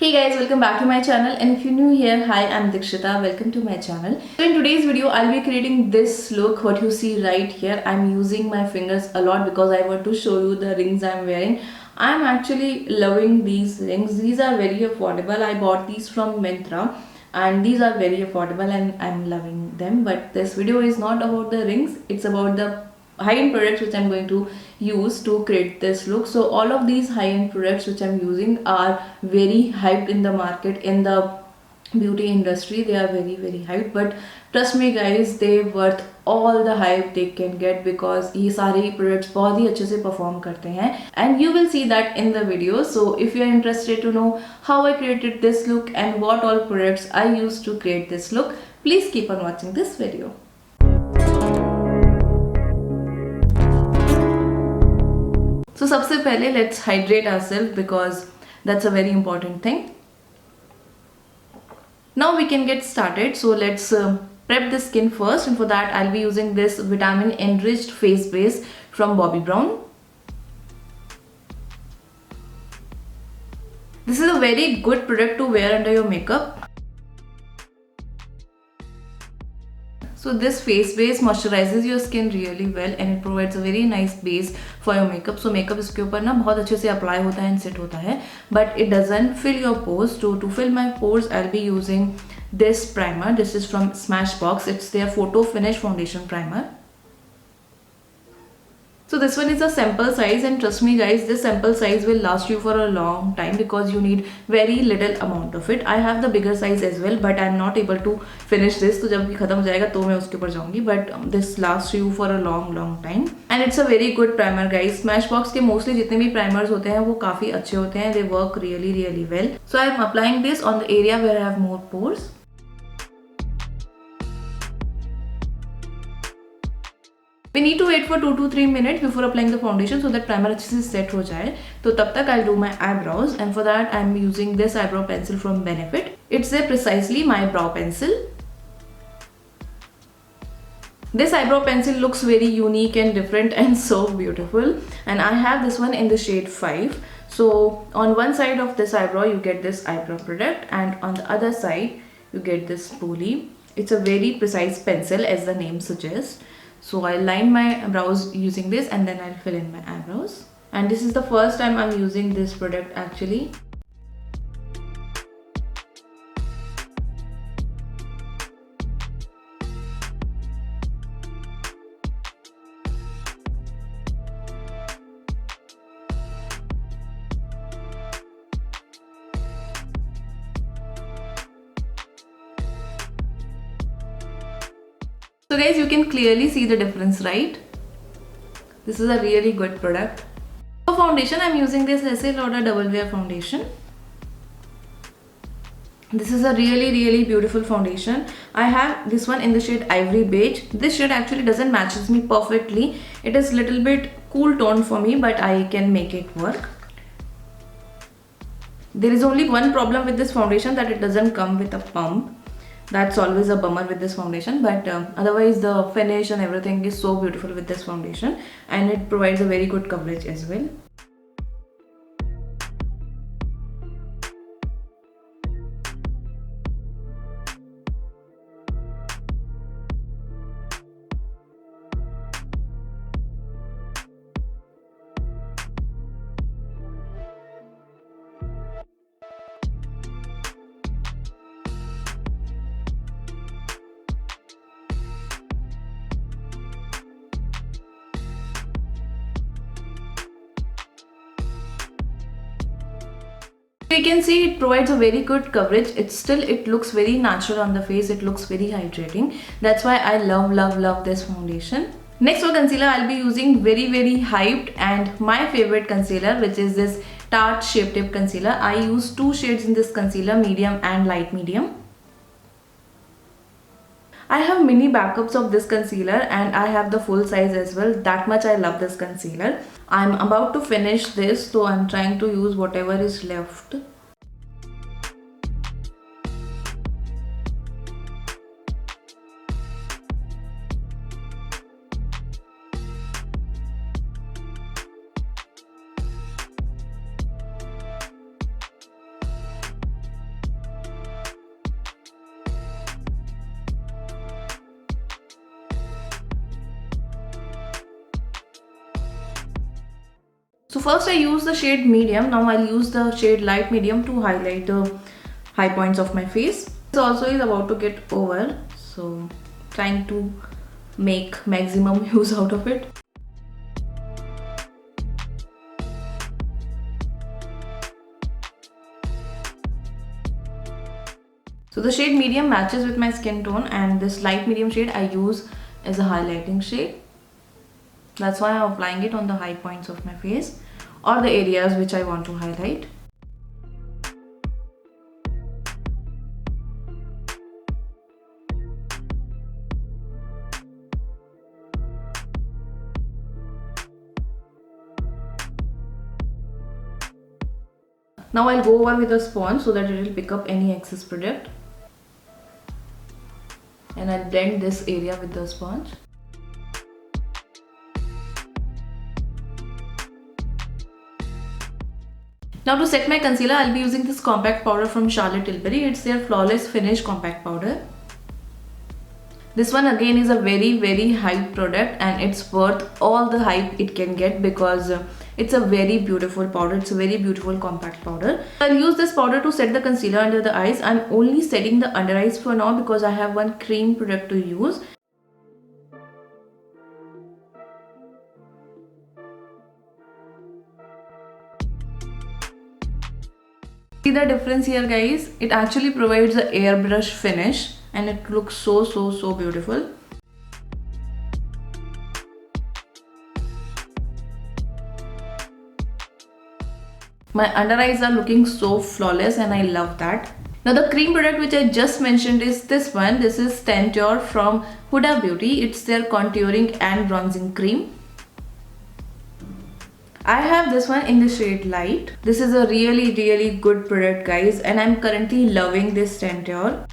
Hey guys, welcome back to my channel, and if you're new here, hi, I'm Dikshita. Welcome to my channel. So in today's video, I'll be creating this look, what you see right here. I'm using my fingers a lot because I want to show you the rings I'm wearing. I'm actually loving these rings. These are very affordable. I bought these from Myntra and these are very affordable and I'm loving them. But this video is not about the rings, it's about the high-end products which I'm going to use to create this look. So all of these high-end products which I'm using are very hyped in the market, in the beauty industry. They are very hyped, but trust me guys, they worth all the hype they can get because ये सारे products बहुत ही अच्छे से perform करते हैं, and you will see that in the video. So if you are interested to know how I created this look and what all products I used to create this look, please keep on watching this video. So सबसे पहले let's hydrate ourselves because that's a very important thing. Now we can get started. So let's prep the skin first, and for that I'll be using this vitamin enriched face base from Bobbi Brown. This is a very good product to wear under your makeup. So this face base moisturizes your skin really well and it provides a very nice base for your makeup. So makeup इसके ऊपर ना बहुत अच्छे से apply होता है and set होता है, but it doesn't fill your pores. So to fill my pores, I'll be using this primer. This is from Smashbox. It's their Photo Finish Foundation Primer. So this one is a sample size, and trust me guys, this sample size will last you for a long time because you need very little amount of it. I have the bigger size as well, but I'm not able to finish this. तो जब भी खत्म हो जाएगा तो मैं उसके ऊपर जाऊंगी, but this lasts you for a long time and it's a very good primer guys. Smashbox के mostly जितने भी primers होते हैं वो काफी अच्छे होते हैं. They work really well. So I'm applying this on the area where I have more pores. We need to wait for 2 to 3 minutes before applying the foundation so that primer अच्छे से set हो जाए. तो तब तक I'll do my eyebrows, and for that I'm using this eyebrow pencil from Benefit. It's a Precisely My Brow Pencil. This eyebrow pencil looks very unique and different and so beautiful, and I have this one in the shade 5. So on one side of this eyebrow you get this eyebrow product, and on the other side you get this spoolie. It's a very precise pencil as the name suggests. So I'll line my brows using this and then I'll fill in my eyebrows. And this is the first time I'm using this product actually. So guys, you can clearly see the difference, right? This is a really good product. For foundation, I'm using this Estee Lauder Double Wear Foundation. This is a really beautiful foundation. I have this one in the shade Ivory Beige. This shade actually doesn't matches me perfectly. It is little bit cool tone for me, but I can make it work. There is only one problem with this foundation, that it doesn't come with a pump. That's always a bummer with this foundation, but otherwise the finish and everything is so beautiful with this foundation, and it provides a very good coverage as well. You can see it provides a very good coverage. It looks very natural on the face. It looks very hydrating. That's why I love this foundation. Next for concealer, I'll be using very hyped and my favorite concealer, which is this Tarte Shape Tape Concealer. I use 2 shades in this concealer, medium and light medium. I have mini backups of this concealer and I have the full size as well. That much I love this concealer. I'm about to finish this, so I'm trying to use whatever is left. So first I use the shade medium. Now I'll use the shade light medium to highlight the high points of my face. This also is about to get over, so trying to make maximum use out of it. So the shade medium matches with my skin tone, and this light medium shade I use as a highlighting shade. That's why I'm applying it on the high points of my face or the areas which I want to highlight. Now I'll go over with a sponge so that it will pick up any excess product. And I'll blend this area with the sponge. Now to set my concealer, I'll be using this compact powder from Charlotte Tilbury. It's their Flawless Finish compact powder. This one again is a very hyped product, and it's worth all the hype it can get because it's a very beautiful powder. It's a very beautiful compact powder. I'll use this powder to set the concealer under the eyes. I'm only setting the under eyes for now because I have one cream product to use. See the difference here, guys? It actually provides an airbrush finish and it looks so beautiful. My under eyes are looking so flawless and I love that. Now the cream product which I just mentioned is this one. This is Stenture from Huda Beauty. It's their contouring and bronzing cream. I have this one in the shade light. This is a really good product, guys, and I'm currently loving this Stenture.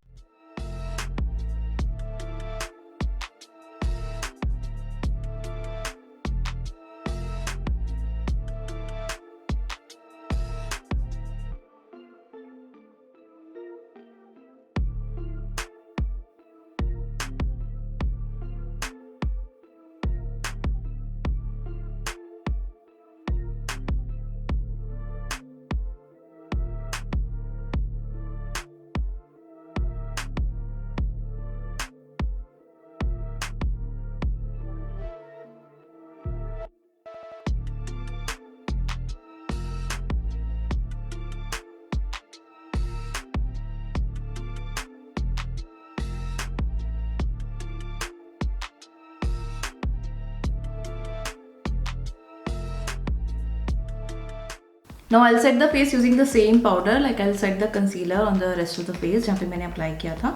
Now I'll set the face using the same powder, like I'll set the concealer on the rest of the face जहाँ पे मैंने apply किया था.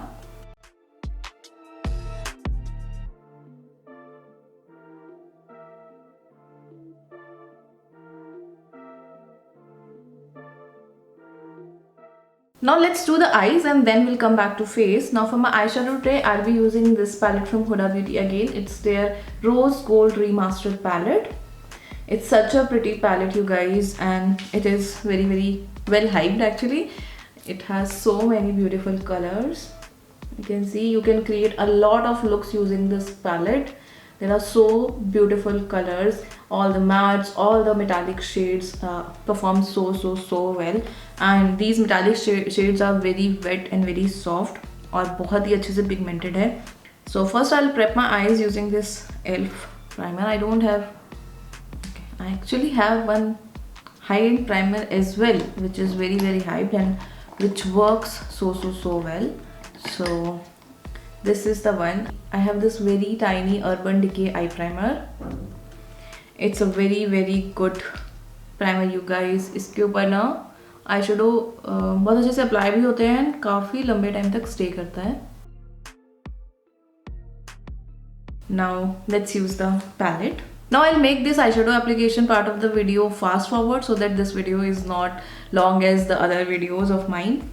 Now let's do the eyes and then we'll come back to face. Now for my eyeshadow tray, I'll be using this palette from Huda Beauty again. It's their Rose Gold Remastered palette. It's such a pretty palette, you guys, and it is very well hyped actually. It has so many beautiful colors. You can see you can create a lot of looks using this palette. There are so beautiful colors. All the mattes, all the metallic shades perform so well. And these metallic shades are very wet and very soft और बहुत ही अच्छे से pigmented है. So first I'll prep my eyes using this e.l.f. primer. I actually have one Highend primer as well, which is very hyped and which works so well. So this is the one. I have this very tiny Urban Decay eye primer. It's a very good primer, you guys. इसके ऊपर ना eyeshadow बहुत अच्छे से apply भी होते हैं and काफ़ी लंबे टाइम तक स्टे करता है. Now let's use the palette. Now I'll make this eyeshadow application part of the video fast forward so that this video is not long as the other videos of mine.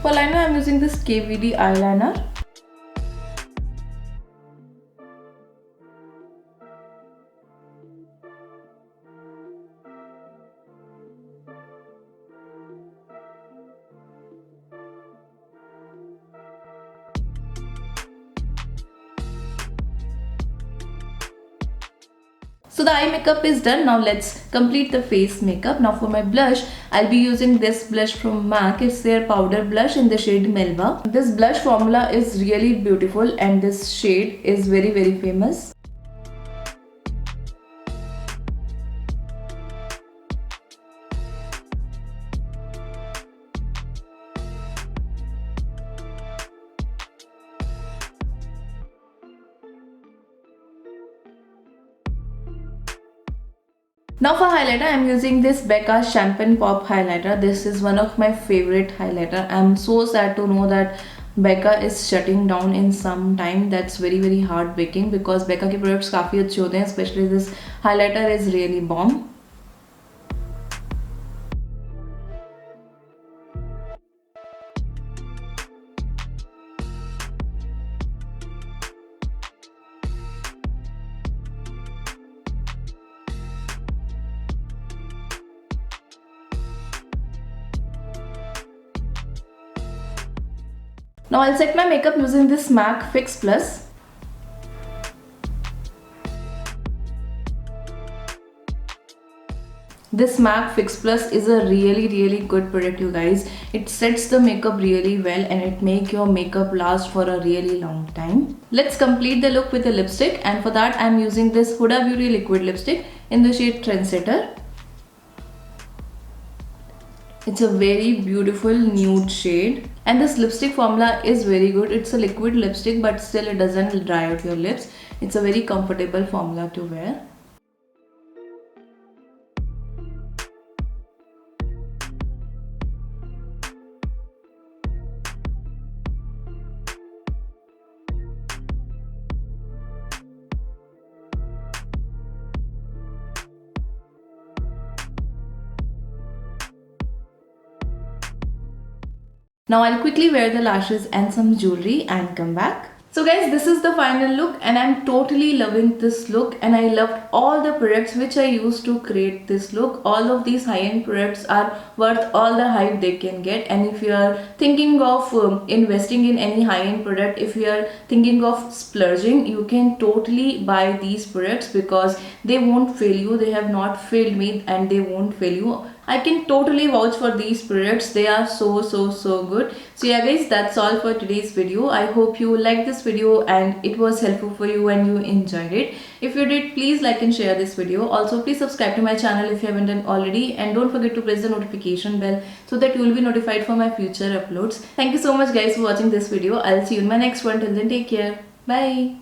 For liner, I'm using this KVD eyeliner. So the eye makeup is done. Now let's complete the face makeup. Now for my blush, I'll be using this blush from MAC. It's their powder blush in the shade Melba. This blush formula is really beautiful and this shade is very famous. Now for highlighter, I am using this Becca Champagne Pop highlighter. This is one of my favorite highlighter. I am so sad to know that Becca is shutting down in some time. That's very heartbreaking because Becca के products काफी अच्छे होते हैं. Especially this highlighter is really bomb. Now I'll set my makeup using this MAC Fix Plus. This MAC Fix Plus is a really good product, you guys. It sets the makeup really well and it makes your makeup last for a really long time. Let's complete the look with a lipstick, and for that I'm using this Huda Beauty liquid lipstick in the shade Trendsetter. It's a very beautiful nude shade and this lipstick formula is very good. It's a liquid lipstick but still it doesn't dry out your lips. It's a very comfortable formula to wear. Now I'll quickly wear the lashes and some jewelry and come back. So guys, this is the final look and I'm totally loving this look, and I loved all the products which I used to create this look. All of these high-end products are worth all the hype they can get, and if you are thinking of investing in any high-end product, if you are thinking of splurging, you can totally buy these products because they won't fail you. They have not failed me and they won't fail you. I can totally vouch for these products. They are so good. So yeah guys, that's all for today's video. I hope you liked this video and it was helpful for you and you enjoyed it. If you did, please like and share this video. Also please subscribe to my channel if you haven't done already, and don't forget to press the notification bell so that you will be notified for my future uploads. Thank you so much guys for watching this video. I'll see you in my next one. Till then, take care. Bye.